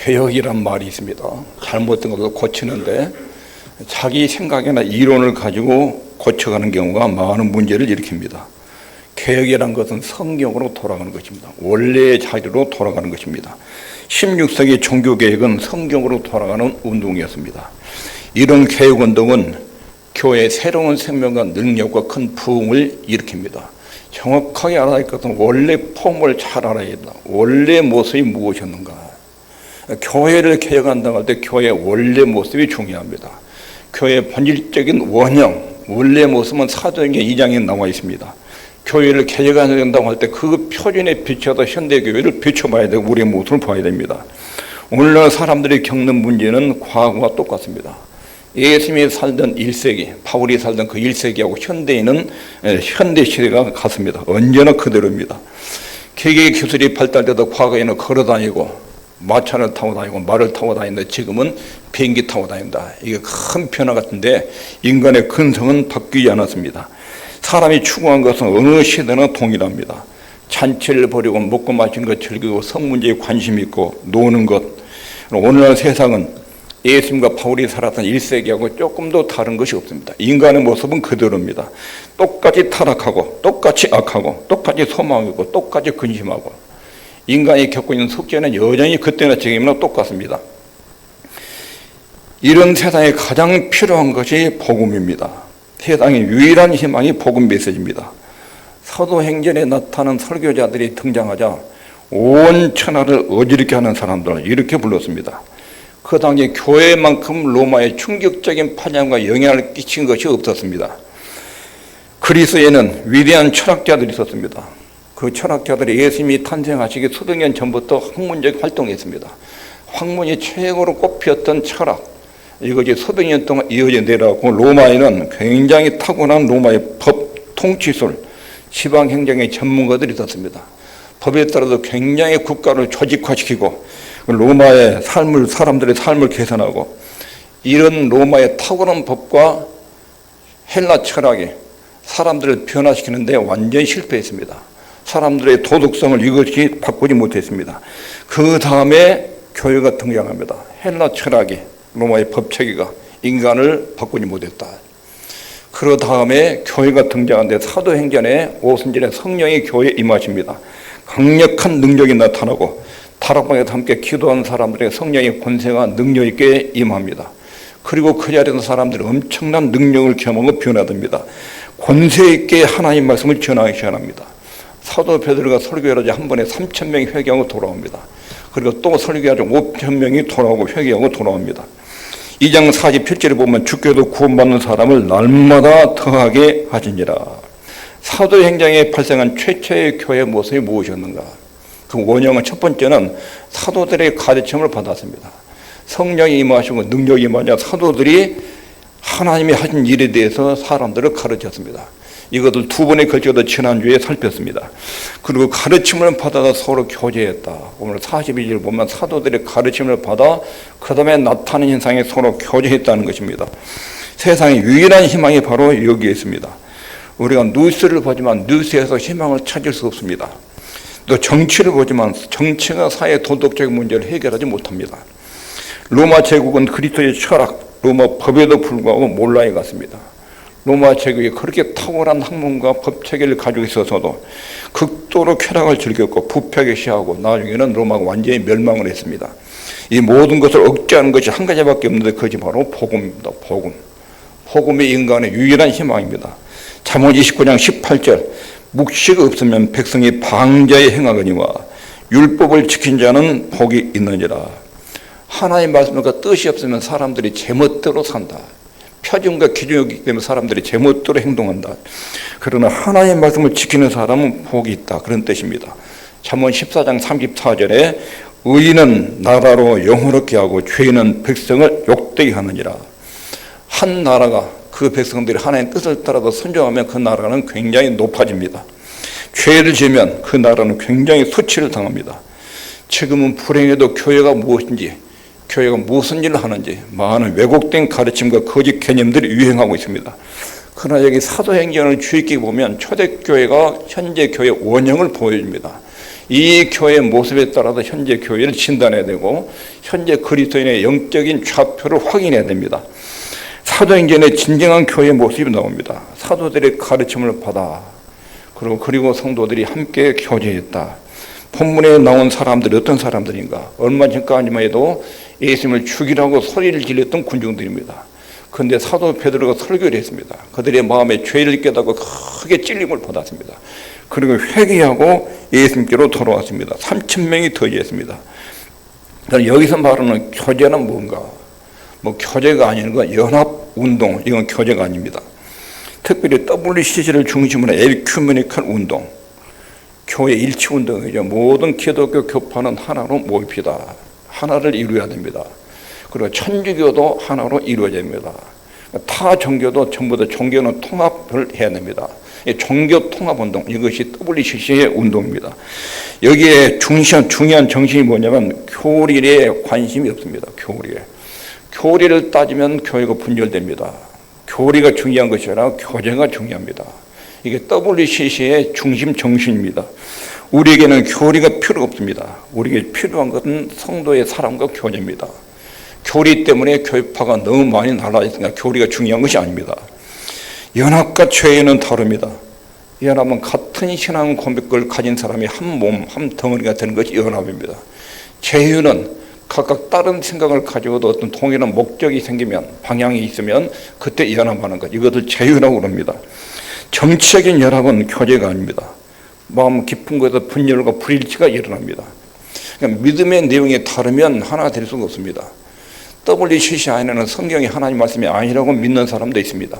개혁이란 말이 있습니다. 잘못된 것도 고치는데 자기 생각이나 이론을 가지고 고쳐가는 경우가 많은 문제를 일으킵니다. 개혁이란 것은 성경으로 돌아가는 것입니다. 원래의 자리로 돌아가는 것입니다. 16세기 종교개혁은 성경으로 돌아가는 운동이었습니다. 이런 개혁운동은 교회의 새로운 생명과 능력과 큰 부흥을 일으킵니다. 정확하게 알아야 할 것은 원래 폼을 잘 알아야 된다. 원래 모습이 무엇이었는가. 교회를 개혁한다고 할 때 교회의 원래 모습이 중요합니다. 교회의 본질적인 원형, 원래 모습은 사도행전 2장에 나와 있습니다. 교회를 개혁한다고 할 때 그 표준에 비춰서 현대교회를 비춰봐야 되고 우리의 모습을 봐야 됩니다. 오늘날 사람들이 겪는 문제는 과거와 똑같습니다. 예수님이 살던 1세기, 바울이 살던 그 1세기하고 현대인은 현대시대가 같습니다. 언제나 그대로입니다. 기계 기술이 발달돼도 과거에는 걸어다니고 마차를 타고 다니고 말을 타고 다니는데 지금은 비행기 타고 다닌다. 이게 큰 변화 같은데 인간의 근성은 바뀌지 않았습니다. 사람이 추구한 것은 어느 시대나 동일합니다. 잔치를 벌이고 먹고 마시는 것 즐기고 성문제에 관심 있고 노는 것. 오늘날 세상은 예수님과 바울이 살았던 1세기하고 조금 더 다른 것이 없습니다. 인간의 모습은 그대로입니다. 똑같이 타락하고 똑같이 악하고 똑같이 소망하고 똑같이 근심하고 인간이 겪고 있는 숙제는 여전히 그때나 지금이나 똑같습니다. 이런 세상에 가장 필요한 것이 복음입니다. 세상의 유일한 희망이 복음 메시지입니다. 사도행전에 나타난 설교자들이 등장하자 온 천하를 어지럽게 하는 사람들 이렇게 불렀습니다. 그 당시 교회만큼 로마의 충격적인 파장과 영향을 끼친 것이 없었습니다. 그리스에는 위대한 철학자들이 있었습니다. 그 철학자들이 예수님이 탄생하시기 수백 년 전부터 학문적 활동했습니다. 학문이 최고로 꼽혔던 철학, 이것이 수백 년 동안 이어져 내려가고 로마에는 굉장히 타고난 로마의 법, 통치술, 지방행정의 전문가들이 있었습니다. 법에 따라서 굉장히 국가를 조직화시키고 로마의 삶을, 사람들의 삶을 개선하고 이런 로마의 탁월한 법과 헬라 철학이 사람들을 변화시키는데 완전히 실패했습니다. 사람들의 도덕성을 이것이 바꾸지 못했습니다. 그 다음에 교회가 등장합니다. 헬라 철학이 로마의 법체계가 인간을 바꾸지 못했다. 그 다음에 교회가 등장하는데 사도행전에 오순절에 성령이 교회에 임하십니다. 강력한 능력이 나타나고 다락방에서 함께 기도하는 사람들에게 성령의 권세가 능력 있게 임합니다. 그리고 그 자리에 있는 사람들이 엄청난 능력을 경험하고 변화됩니다. 권세 있게 하나님 말씀을 전하기 시작합니다. 사도 베드로가 설교하자 한 번에 3,000명이 회개하고 돌아옵니다. 그리고 또 설교하자 5,000명이 돌아오고 회개하고 돌아옵니다. 2장 47절에 보면 주께도 구원받는 사람을 날마다 더하게 하시니라. 사도행전에 발생한 최초의 교회 모습이 무엇이었는가? 그 원형은 첫 번째는 사도들의 가르침을 받았습니다. 성령이 임하시고 능력이 임하자 사도들이 하나님이 하신 일에 대해서 사람들을 가르쳤습니다. 이것을 두 번에 걸쳐서 지난주에 살폈습니다. 그리고 가르침을 받아서 서로 교제했다. 오늘 42절 보면 사도들의 가르침을 받아 그 다음에 나타나는 현상에 서로 교제했다는 것입니다. 세상의 유일한 희망이 바로 여기에 있습니다. 우리가 뉴스를 보지만 뉴스에서 희망을 찾을 수 없습니다. 또 정치를 보지만 정치가 사회 도덕적인 문제를 해결하지 못합니다. 로마 제국은 그리스도의 철학, 로마 법에도 불구하고 몰라에 갔습니다. 로마 제국이 그렇게 탁월한 학문과 법체계를 가지고 있어서도 극도로 쾌락을 즐겼고 부패하기 시작하고 나중에는 로마가 완전히 멸망을 했습니다. 이 모든 것을 억제하는 것이 한 가지밖에 없는데 그것이 바로 복음입니다. 복음. 복음이 인간의 유일한 희망입니다. 잠언 29장 18절 묵식 없으면 백성이 방자에 행하거니와 율법을 지킨 자는 복이 있느니라. 하나님의 말씀과 뜻이 없으면 사람들이 제멋대로 산다. 표준과 기준이 있기 때문에 사람들이 제멋대로 행동한다. 그러나 하나님의 말씀을 지키는 사람은 복이 있다. 그런 뜻입니다. 잠언 14장 34절에 의인은 나라로 영화롭게 하고 죄인은 백성을 욕되게 하느니라. 한 나라가 그 백성들이 하나님의 뜻을 따라서 순종하면 그 나라는 굉장히 높아집니다. 죄를 지으면 그 나라는 굉장히 수치를 당합니다. 지금은 불행해도 교회가 무엇인지, 교회가 무슨 일을 하는지 많은 왜곡된 가르침과 거짓 개념들이 유행하고 있습니다. 그러나 여기 사도행전을 주의 깊게 보면 초대교회가 현재 교회 원형을 보여줍니다. 이 교회의 모습에 따라서 현재 교회를 진단해야 되고 현재 그리스도인의 영적인 좌표를 확인해야 됩니다. 사도행전에 진정한 교회의 모습이 나옵니다. 사도들의 가르침을 받아 그리고 성도들이 함께 교제했다. 본문에 나온 사람들이 어떤 사람들인가? 얼마 전까지만 해도 예수님을 죽이라고 소리를 질렀던 군중들입니다. 그런데 사도 베드로가 설교를 했습니다. 그들의 마음에 죄를 깨닫고 크게 찔림을 받았습니다. 그리고 회개하고 예수님께로 돌아왔습니다. 3,000명이 더했습니다. 여기서 말하는 교제는 뭔가? 교제가 아닌 건 연합운동, 이건 교제가 아닙니다. 특별히 WCC를 중심으로 에큐메니컬 운동, 교회 일치운동이죠. 모든 기독교 교파는 하나로 모입시다. 하나를 이루어야 됩니다. 그리고 천주교도 하나로 이루어져야 됩니다. 타 종교도 전부 다 종교는 통합을 해야 됩니다. 종교 통합운동, 이것이 WCC의 운동입니다. 여기에 중요한 정신이 뭐냐면 교리에 관심이 없습니다. 교리를 따지면 교회가 분열됩니다. 교리가 중요한 것이 아니라 교제가 중요합니다. 이게 WCC의 중심 정신입니다. 우리에게는 교리가 필요 없습니다. 우리에게 필요한 것은 성도의 사랑과 교제입니다. 교리 때문에 교회파가 너무 많이 날아있으니까 교리가 중요한 것이 아닙니다. 연합과 죄는 다릅니다. 연합은 같은 신앙 고백을 가진 사람이 한 몸, 한 덩어리가 되는 것이 연합입니다. 제휴는 각각 다른 생각을 가지고도 어떤 동일한 목적이 생기면, 방향이 있으면 그때 연합하는 것, 이것을 제휴라고 합니다. 정치적인 연합은 교제가 아닙니다. 마음 깊은 곳에서 분열과 불일치가 일어납니다. 그러니까 믿음의 내용이 다르면 하나 될 수가 없습니다. WCC 안에는 성경이 하나님 말씀이 아니라고 믿는 사람도 있습니다.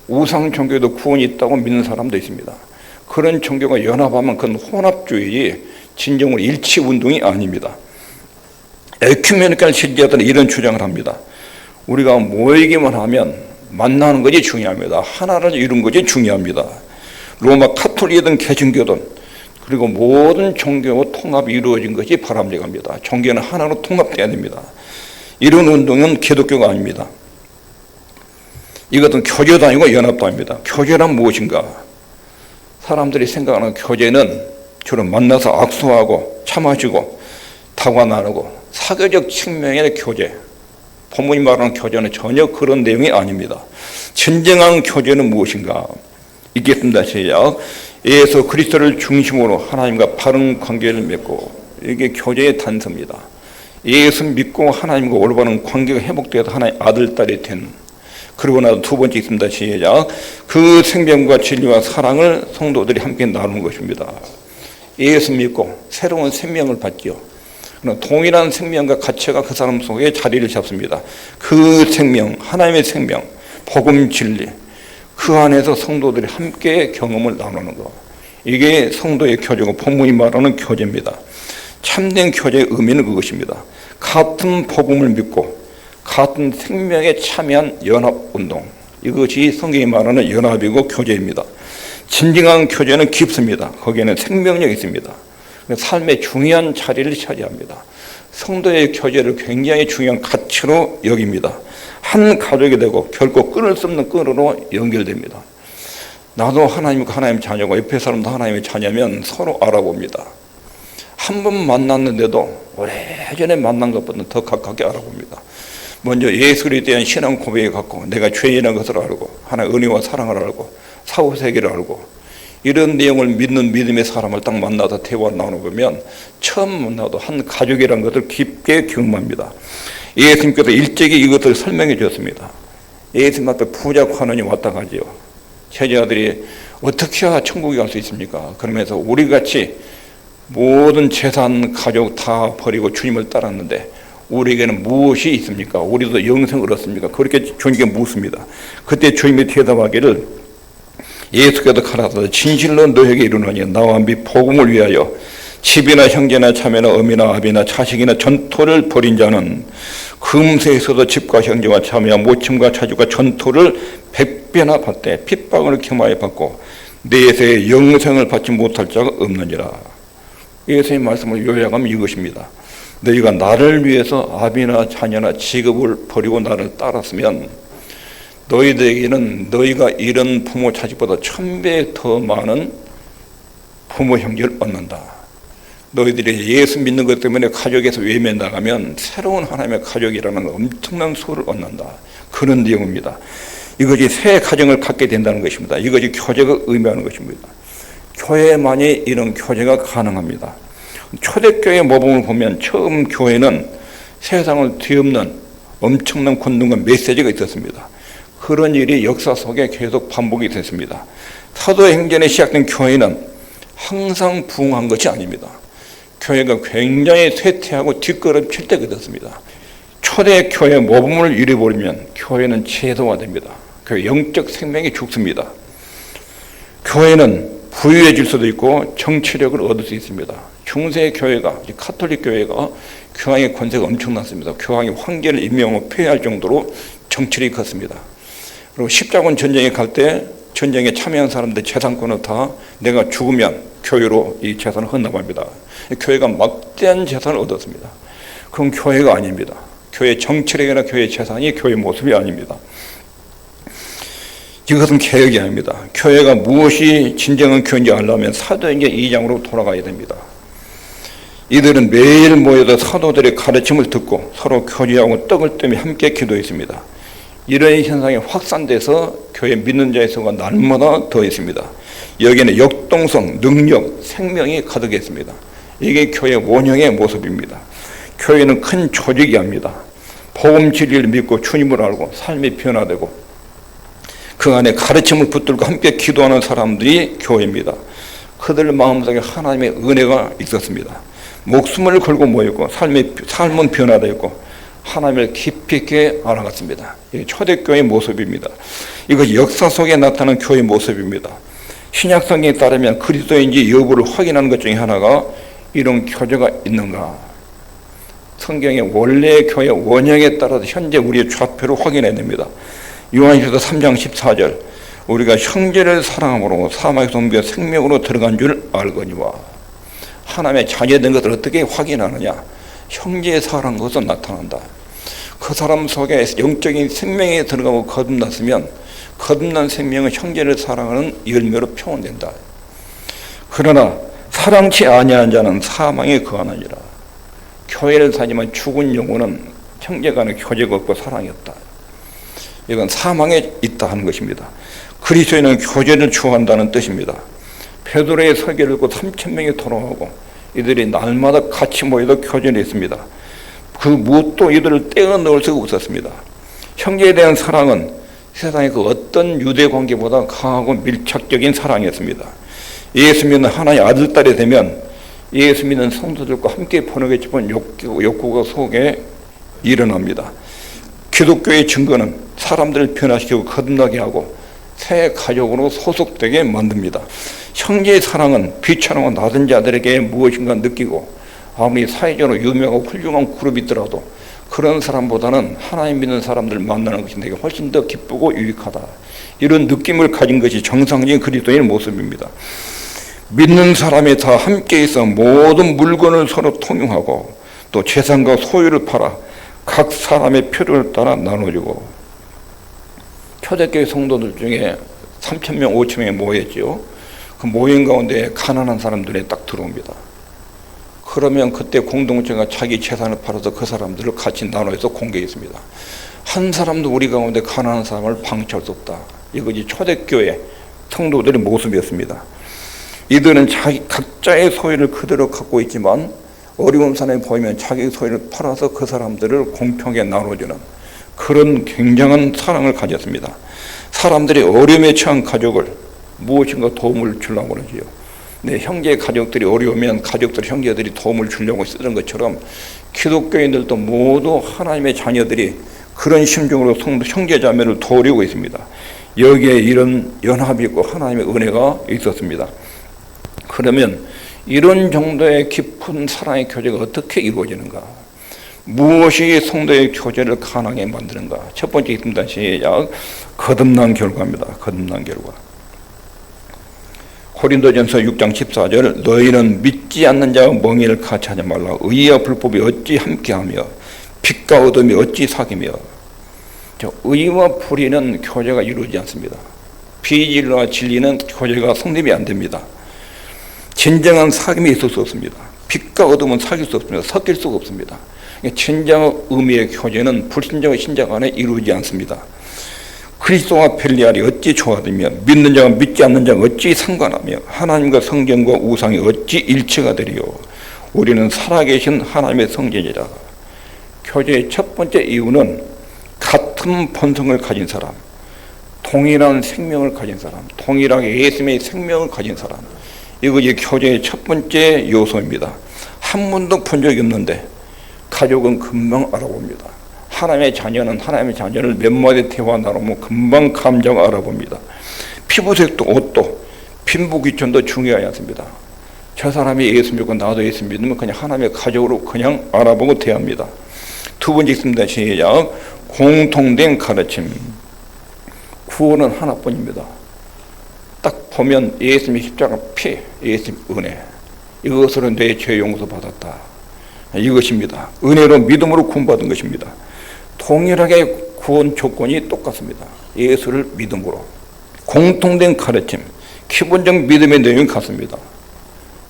우상 종교에도 구원이 있다고 믿는 사람도 있습니다. 그런 종교가 연합하면 그건 혼합주의, 진정으로 일치운동이 아닙니다. 에큐메니컬 신자들은 이런 주장을 합니다. 우리가 모이기만 하면 만나는 것이 중요합니다. 하나를 이룬 것이 중요합니다. 로마 카톨릭이든 개신교든 그리고 모든 종교 통합이 이루어진 것이 바람직합니다. 종교는 하나로 통합돼야 됩니다. 이런 운동은 기독교가 아닙니다. 이것은 교제도 아니고 연합도 아닙니다. 교제란 무엇인가? 사람들이 생각하는 교제는 주로 만나서 악수하고 차 마시고 다과 나누고 사교적 측면의 교제, 본문이 말하는 교제는 전혀 그런 내용이 아닙니다. 진정한 교제는 무엇인가? 읽겠습니다. 시작. 예수 그리스도를 중심으로 하나님과 바른 관계를 맺고, 이게 교제의 단서입니다. 예수 믿고 하나님과 올바른 관계가 회복되어서 하나님의 아들, 딸이 된, 그리고 나서 두 번째 있습니다. 시작. 그 생명과 진리와 사랑을 성도들이 함께 나누는 것입니다. 예수 믿고 새로운 생명을 받지요. 동일한 생명과 가치가 그 사람 속에 자리를 잡습니다. 그 생명, 하나님의 생명, 복음 진리, 그 안에서 성도들이 함께 경험을 나누는 것, 이게 성도의 교제고 본문이 말하는 교제입니다. 참된 교제의 의미는 그것입니다. 같은 복음을 믿고 같은 생명에 참여한 연합운동, 이것이 성경이 말하는 연합이고 교제입니다. 진정한 교제는 깊습니다. 거기에는 생명력이 있습니다. 삶의 중요한 자리를 차지합니다. 성도의 교제를 굉장히 중요한 가치로 여깁니다. 한 가족이 되고 결코 끊을 수 없는 끈으로 연결됩니다. 나도 하나님과 하나님의 자녀고 옆에 사람도 하나님의 자녀면 서로 알아봅니다. 한 번 만났는데도 오래전에 만난 것보다 더 가깝게 알아봅니다. 먼저 예수 그리스도에 대한 신앙 고백을 갖고 내가 죄인이라는 것을 알고 하나님의 은혜와 사랑을 알고 사후세계를 알고 이런 내용을 믿는 믿음의 사람을 딱 만나서 대화를 나눠보면 처음 만나도 한 가족이라는 것을 깊게 경험합니다. 예수님께서 일찍이 이것을 설명해 주었습니다. 예수님 앞에 부자 관원이 왔다 가지요. 제자들이 어떻게 해야 천국에 갈 수 있습니까? 그러면서 우리같이 모든 재산, 가족 다 버리고 주님을 따랐는데 우리에게는 무엇이 있습니까? 우리도 영생을 얻습니까? 그렇게 주님께 묻습니다. 그때 주님이 대답하기를 예수께서 가라사대 진실로 너에게 이르노니 나와 및 복음을 위하여 집이나 형제나 자매나 어미나 아비나 자식이나 전토를 벌인 자는 금세에서도 집과 형제와 자매와 모침과 자주가 전토를 100배나 받되 핍박을 겸하여 받고 내세의 영생을 받지 못할 자가 없느니라. 예수의 말씀을 요약하면 이것입니다. 너희가 나를 위해서 아비나 자녀나 직업을 버리고 나를 따랐으면 너희들에게는 너희가 잃은 부모 자식보다 1000배 더 많은 부모 형제를 얻는다. 너희들이 예수 믿는 것 때문에 가족에서 외면당하면 새로운 하나님의 가족이라는 엄청난 수를 얻는다. 그런 내용입니다. 이것이 새 가정을 갖게 된다는 것입니다. 이것이 교제가 의미하는 것입니다. 교회만이 이런 교제가 가능합니다. 초대교회 모범을 보면 처음 교회는 세상을 뒤엎는 엄청난 권능과 메시지가 있었습니다. 그런 일이 역사 속에 계속 반복이 됐습니다. 사도행전에 시작된 교회는 항상 부흥한 것이 아닙니다. 교회가 굉장히 쇠퇴하고 뒷걸음칠 때가 있었습니다. 초대교회 모범을 잃어버리면 교회는 제도화됩니다. 교회 영적 생명이 죽습니다. 교회는 부유해질 수도 있고 정치력을 얻을 수 있습니다. 중세 교회가, 카톨릭 교회가 교황의 권세가 엄청났습니다. 교황이 황제를 임명하고 폐하할 정도로 정치력이 컸습니다. 그리고 십자군 전쟁에 갈 때 전쟁에 참여한 사람들 재산권을 다 내가 죽으면 교회로 이 재산을 헌납합니다. 교회가 막대한 재산을 얻었습니다. 그건 교회가 아닙니다. 교회 정치력이나 교회 재산이 교회 모습이 아닙니다. 이것은 개혁이 아닙니다. 교회가 무엇이 진정한 교회인지 알려면 사도행전 2장으로 돌아가야 됩니다. 이들은 매일 모여서 사도들의 가르침을 듣고 서로 교제하고 떡을 떼며 함께 기도했습니다. 이런 현상이 확산돼서 교회 믿는 자의 수가 날마다 더 있습니다. 여기에는 역동성, 능력, 생명이 가득했습니다. 이게 교회 원형의 모습입니다. 교회는 큰 조직이 합니다. 복음 진리를 믿고 주님을 알고 삶이 변화되고 그 안에 가르침을 붙들고 함께 기도하는 사람들이 교회입니다. 그들 마음속에 하나님의 은혜가 있었습니다. 목숨을 걸고 모였고 삶은 변화되었고 하나님을 깊이 있게 알아갔습니다. 이게 초대교회의 모습입니다. 이것이 역사 속에 나타나는 교회의 모습입니다. 신약성경에 따르면 그리스도인지 여부를 확인하는 것 중에 하나가 이런 교제가 있는가. 성경의 원래 교회 원형에 따라서 현재 우리의 좌표를 확인해야 됩니다. 요한일서 3장 14절 우리가 형제를 사랑함으로 사망에서 옮겨 생명으로 들어간 줄 알거니와. 하나님의 자녀된 것을 어떻게 확인하느냐. 형제의 사랑한 것은 나타난다. 그 사람 속에 영적인 생명이 들어가고 거듭났으면 거듭난 생명은 형제를 사랑하는 열매로 표현된다. 그러나 사랑치 아니한 자는 사망에 거하느니라. 교회를 다니면 죽은 영혼은 형제 간의 교제가 없고 사랑이 없다. 이건 사망에 있다 하는 것입니다. 그리스도인은 교제를 추구한다는 뜻입니다. 베드로의 설교를 듣고 3,000명이 돌아오고 이들이 날마다 같이 모여서 교제를 했습니다. 그 무엇도 이들을 떼어 넣을 수가 없었습니다. 형제에 대한 사랑은 세상의 그 어떤 유대 관계보다 강하고 밀착적인 사랑이었습니다. 예수 믿는 하나님의 아들, 딸이 되면 예수 믿는 성도들과 함께 번호에 집은 욕구가 속에 일어납니다. 기독교의 증거는 사람들을 변화시키고 거듭나게 하고 새 가족으로 소속되게 만듭니다. 형제의 사랑은 비천하고 낮은 자들에게 무엇인가 느끼고 아무리 사회적으로 유명하고 훌륭한 그룹이 있더라도 그런 사람보다는 하나님 믿는 사람들 만나는 것이 내게 훨씬 더 기쁘고 유익하다. 이런 느낌을 가진 것이 정상적인 그리스도인의 모습입니다. 믿는 사람이 다 함께 있어 모든 물건을 서로 통용하고 또 재산과 소유를 팔아 각 사람의 필요를 따라 나눠주고. 초대교회 성도들 중에 3,000명, 5,000명이 모였죠. 그 모임 가운데 가난한 사람들이 딱 들어옵니다. 그러면 그때 공동체가 자기 재산을 팔아서 그 사람들을 같이 나눠서 공개했습니다. 한 사람도 우리 가운데 가난한 사람을 방치할 수 없다. 이것이 초대교회 성도들의 모습이었습니다. 이들은 각자의 소유를 그대로 갖고 있지만 어려운 사람이 보이면 자기 소유를 팔아서 그 사람들을 공평하게 나눠주는 그런 굉장한 사랑을 가졌습니다. 사람들이 어려움에 처한 가족을 무엇인가 도움을 주려고 그러지요. 네, 형제 가족들이 어려우면 가족들 형제들이 도움을 주려고 쓰는 것처럼 기독교인들도 모두 하나님의 자녀들이 그런 심정으로 형제 자매를 도우려고 있습니다. 여기에 이런 연합이 있고 하나님의 은혜가 있었습니다. 그러면 이런 정도의 깊은 사랑의 교제가 어떻게 이루어지는가? 무엇이 성도의 교제를 가능하게 만드는가? 첫 번째 있습니다. 시작. 거듭난 결과입니다. 거듭난 결과. 고린도전서 6장 14절 너희는 믿지 않는 자와 멍에를 같이 하지 말라. 의와 불법이 어찌 함께하며 빛과 어둠이 어찌 사귀며. 의와 불의는 교제가 이루어지지 않습니다. 비진리와 진리는 교제가 성립이 안 됩니다. 진정한 사귐이 있을 수 없습니다. 빛과 어둠은 사귈 수 없습니다. 섞일 수가 없습니다. 진정한 의미의 교제는 불신자와 신자 간에 이루어지지 않습니다. 그리스도와 벨리알이 어찌 조화되며 믿는 자와 믿지 않는 자가 어찌 상관하며 하나님과 성경과 우상이 어찌 일체가 되리요. 우리는 살아계신 하나님의 성전이라. 교제의 첫 번째 이유는 같은 본성을 가진 사람, 동일한 생명을 가진 사람, 동일하게 예수님의 생명을 가진 사람, 이것이 교제의 첫 번째 요소입니다. 한 번도 본 적이 없는데 가족은 금방 알아봅니다. 하나님의 자녀는 하나님의 자녀를 몇 마디 대화 나누면 금방 감정 알아봅니다. 피부색도 옷도 빈부귀천도 중요하지 않습니다. 저 사람이 예수 믿고 나도 예수 믿으면 그냥 하나님의 가족으로 그냥 알아보고 대합니다. 두 번째 있습니다. 시작. 공통된 가르침. 구원은 하나뿐입니다. 딱 보면 예수님의 십자가 피, 예수님 은혜, 이것으로 내 죄 용서 받았다. 이것입니다. 은혜로 믿음으로 구원받은 것입니다. 동일하게 구원 조건이 똑같습니다. 예수를 믿음으로. 공통된 가르침, 기본적 믿음의 내용이 같습니다.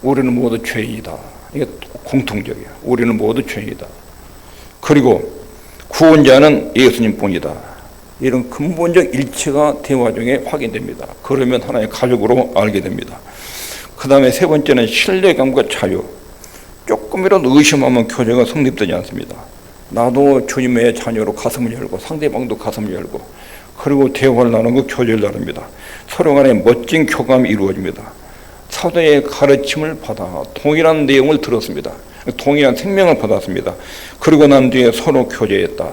우리는 모두 죄인이다. 이게 공통적이에요. 우리는 모두 죄인이다. 그리고 구원자는 예수님뿐이다. 이런 근본적 일치가 대화 중에 확인됩니다. 그러면 하나의 가족으로 알게 됩니다. 그 다음에 세 번째는 신뢰감과 자유. 조금이라도 의심하면 교제가 성립되지 않습니다. 나도 주님의 자녀로 가슴을 열고 상대방도 가슴을 열고 그리고 대화를 나누고 교제를 나눕니다. 서로 간에 멋진 교감이 이루어집니다. 사도의 가르침을 받아 동일한 내용을 들었습니다. 동일한 생명을 받았습니다. 그리고 난 뒤에 서로 교제했다.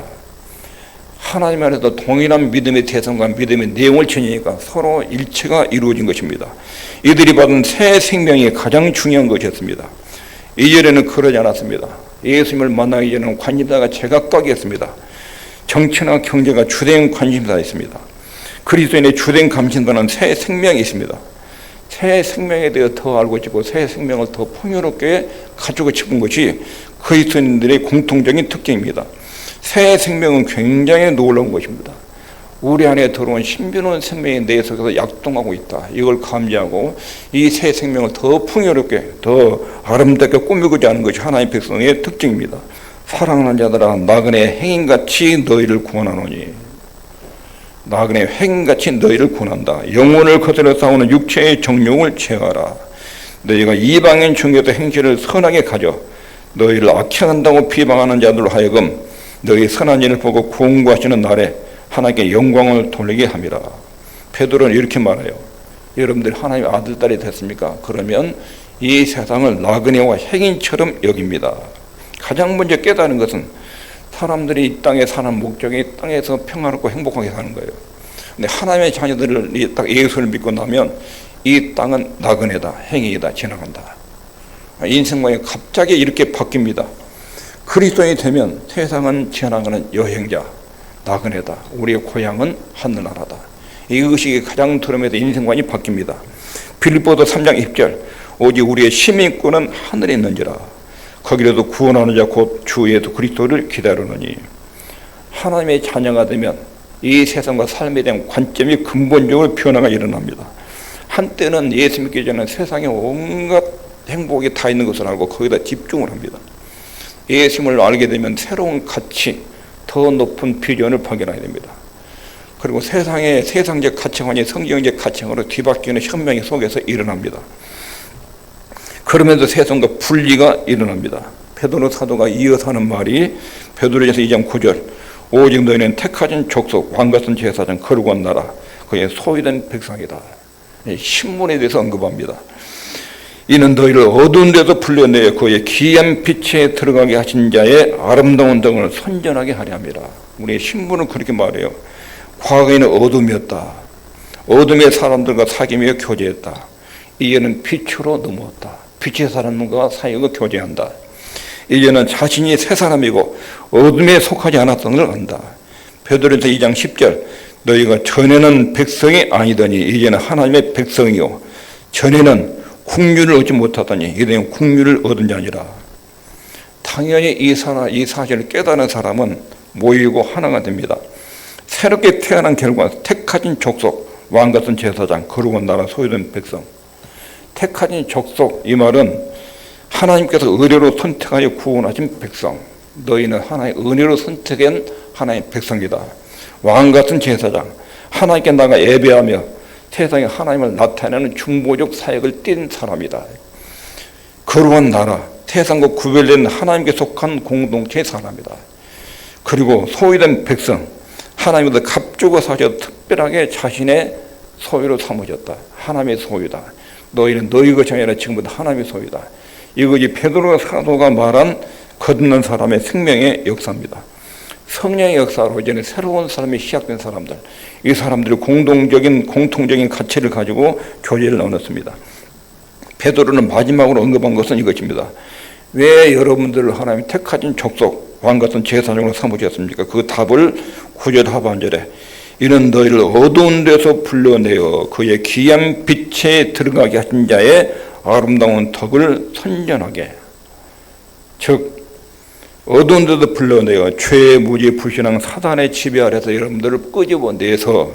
하나님 안에서 동일한 믿음의 대상과 믿음의 내용을 지니까 서로 일체가 이루어진 것입니다. 이들이 받은 새 생명이 가장 중요한 것이었습니다. 이전에는 그러지 않았습니다. 예수님을 만나기 전에는 관심사가 제각각이었습니다. 정치나 경제가 주된 관심사였습니다. 그리스도인의 주된 관심사는 새 생명이 있습니다. 새 생명에 대해 더 알고 싶고 새 생명을 더 풍요롭게 가지고 싶은 것이 그리스도인들의 공통적인 특징입니다. 새 생명은 굉장히 놀라운 것입니다. 우리 안에 들어온 신비로운 생명이 내 속에서 약동하고 있다. 이걸 감지하고 이 새 생명을 더 풍요롭게 더 아름답게 꾸미고자 하는 것이 하나님의 백성의 특징입니다. 사랑하는 자들아 나그네 행인같이 너희를 구원하노니. 나그네 행인같이 너희를 구원한다. 영혼을 거스려 싸우는 육체의 정욕을 제하라. 너희가 이방인 중에서 행실을 선하게 가져 너희를 악행한다고 비방하는 자들로 하여금 너희 선한 일을 보고 구원구하시는 날에 하나님께 영광을 돌리게 함이라. 베드로는 이렇게 말해요. 여러분들이 하나님의 아들, 딸이 됐습니까? 그러면 이 세상을 나그네와 행인처럼 여깁니다. 가장 먼저 깨달은 것은 사람들이 이 땅에 사는 목적이 땅에서 평화롭고 행복하게 사는 거예요. 근데 하나님의 자녀들을 딱 예수를 믿고 나면 이 땅은 나그네다, 행인이다, 지나간다. 인생관이 갑자기 이렇게 바뀝니다. 그리스도인이 되면 세상은 지나가는 여행자, 나그네다. 우리의 고향은 하늘나라다. 이것이 가장 드러내서 인생관이 바뀝니다. 빌립보서 3장 10절 오직 우리의 시민권은 하늘에 있는지라. 거기라도 구원하는 자 곧 주 예수 그리스도를 기다리느니. 하나님의 자녀가 되면 이 세상과 삶에 대한 관점이 근본적으로 변화가 일어납니다. 한때는 예수 믿기 전에 세상에 온갖 행복이 다 있는 것을 알고 거기다 집중을 합니다. 예수님을 알게 되면 새로운 가치, 더 높은 비전을 발견하게 됩니다. 그리고 세상의 세상적 가치관이 성경적 가치관으로 뒤바뀌는 혁명의 속에서 일어납니다. 그러면서 세상과 분리가 일어납니다. 베드로 사도가 이어서 하는 말이 베드로전서 2장 9절 오직 너희는 택하신 족속 왕같은 제사장 거룩한 나라 그의 소유된 백성이다. 신문에 대해서 언급합니다. 이는 너희를 어두운 데서 불러내어 그의 귀한 빛에 들어가게 하신 자의 아름다운 등을 선전하게 하려 함이라. 우리의 신분은 그렇게 말해요. 과거에는 어둠이었다. 어둠의 사람들과 사귀며 교제했다. 이제는 빛으로 넘어왔다. 빛의 사람과 사귀고 교제한다. 이제는 자신이 새 사람이고 어둠에 속하지 않았던 걸 안다. 베드로전서 2장 10절 너희가 전에는 백성이 아니더니 이제는 하나님의 백성이요 전에는 국류를 얻지 못하더니 이제는 국류를 얻은 자니라. 당연히 이 사실을 깨달은 사람은 모이고 하나가 됩니다. 새롭게 태어난 결과 택하신 족속 왕같은 제사장 거룩한 나라 소유된 백성. 택하신 족속 이 말은 하나님께서 은혜로 선택하여 구원하신 백성, 너희는 하나님의 은혜로 선택한 하나님의 백성이다. 왕같은 제사장, 하나님께 나가 예배하며 세상에 하나님을 나타내는 중보적 사역을 띈 사람이다. 거룩한 나라, 세상과 구별된 하나님께 속한 공동체의 사람이다. 그리고 소유된 백성, 하나님께서 값주고 사셔 특별하게 자신의 소유로 삼으셨다. 하나님의 소유다. 너희는 너희 것이 아니라 지금부터 하나님의 소유다. 이것이 베드로 사도가 말한 거듭난 사람의 생명의 역사입니다. 성령의 역사로 이제는 새로운 삶이 시작된 사람들, 이 사람들이 공통적인 가치를 가지고 교제를 나눴습니다. 베드로는 마지막으로 언급한 것은 이것입니다. 왜 여러분들을 하나님이 택하신 족속, 왕같은 제사장으로 삼으셨습니까? 그 답을 9절 하반절에 이는 너희를 어두운 데서 불러내어 그의 귀한 빛에 들어가게 하신 자의 아름다운 덕을 선전하게, 즉 어두운 데서 불러내어 죄의 무지 불신앙 사단의 지배 아래서 여러분들을 끄집어내서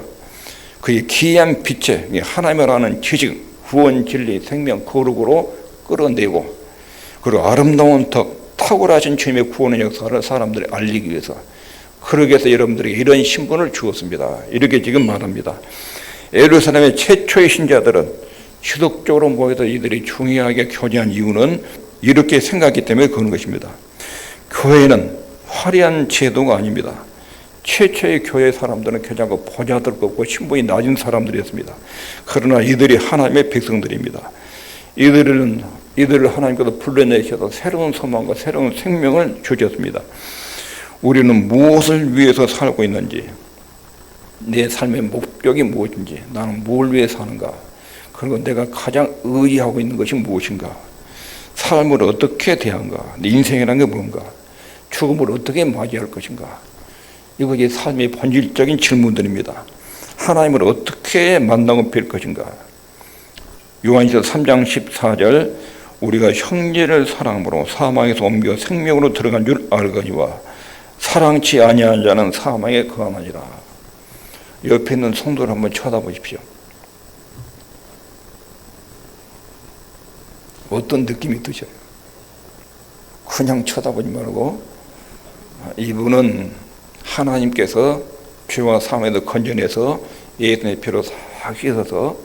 그의 귀한 빛에 하나님이라는 지식, 구원, 진리, 생명, 거룩으로 끌어내고, 그리고 아름다운 덕, 탁월하신 주님의 구원의 역사를 사람들이 알리기 위해서, 그러기 위해서 여러분들에게 이런 신분을 주었습니다. 이렇게 지금 말합니다. 예루살렘의 최초의 신자들은 지속적으로 모여서 이들이 중요하게 교제한 이유는 이렇게 생각했기 때문에 그런 것입니다. 교회는 화려한 제도가 아닙니다. 최초의 교회 사람들은 교장과 보좌들 없고 신분이 낮은 사람들이었습니다. 그러나 이들이 하나님의 백성들입니다. 이들을 하나님께서 불러내셔서 새로운 소망과 새로운 생명을 주셨습니다. 우리는 무엇을 위해서 살고 있는지, 내 삶의 목적이 무엇인지, 나는 뭘 위해 사는가, 그리고 내가 가장 의지하고 있는 것이 무엇인가, 삶을 어떻게 대한가, 내 인생이라는 게 뭔가, 죽음을 어떻게 맞이할 것인가, 이것이 삶의 본질적인 질문들입니다. 하나님을 어떻게 만나고 뵐 것인가. 요한일서 3장 14절 우리가 형제를 사랑함으로 사망에서 옮겨 생명으로 들어간 줄 알거니와 사랑치 아니한 자는 사망에 거하느니라. 옆에 있는 성도를 한번 쳐다보십시오. 어떤 느낌이 드셔요? 그냥 쳐다보지 말고, 이분은 하나님께서 죄와 사망에서 건져내서 예수님의 피로 싹 씻어서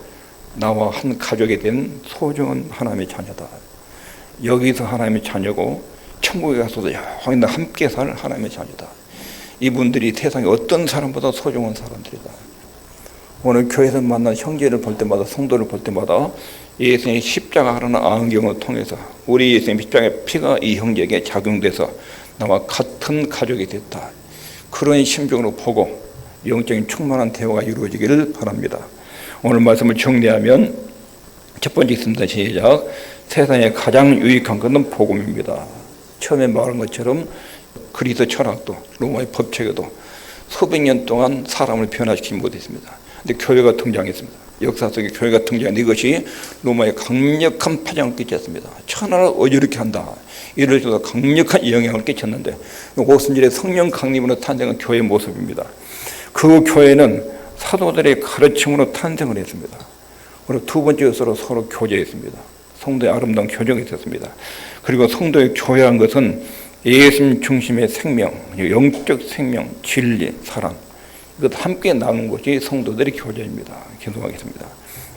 나와 한 가족이 된 소중한 하나님의 자녀다. 여기서 하나님의 자녀고 천국에 가서도 영원히 함께 살 하나님의 자녀다. 이분들이 세상에 어떤 사람보다 소중한 사람들이다. 오늘 교회에서 만난 형제를 볼 때마다, 성도를 볼 때마다 예수님의 십자가라는 안경을 통해서 우리 예수님의 십자가의 피가 이 형제에게 작용돼서 나와 같은 가족이 됐다. 그런 심정으로 보고 영적인 충만한 대화가 이루어지기를 바랍니다. 오늘 말씀을 정리하면 첫 번째 있습니다. 시작. 세상에 가장 유익한 것은 복음입니다. 처음에 말한 것처럼 그리스도 철학도 로마의 법칙에도 수백 년 동안 사람을 변화시키지 못했습니다. 근데 교회가 등장했습니다. 역사 속에 교회가 등장한 이것이 로마의 강력한 파장을 끼쳤습니다. 천하를 어지럽게 한다. 이를 통해서 강력한 영향을 끼쳤는데, 오순절의 성령 강림으로 탄생한 교회의 모습입니다. 그 교회는 사도들의 가르침으로 탄생을 했습니다. 그리고 두 번째 것으로 서로 교제했습니다. 성도의 아름다운 교정이 있었습니다. 그리고 성도의 교회한 것은 예수님 중심의 생명, 영적 생명, 진리, 사랑, 이것 함께 나눈 것이 성도들의 교제입니다. 기도하겠습니다.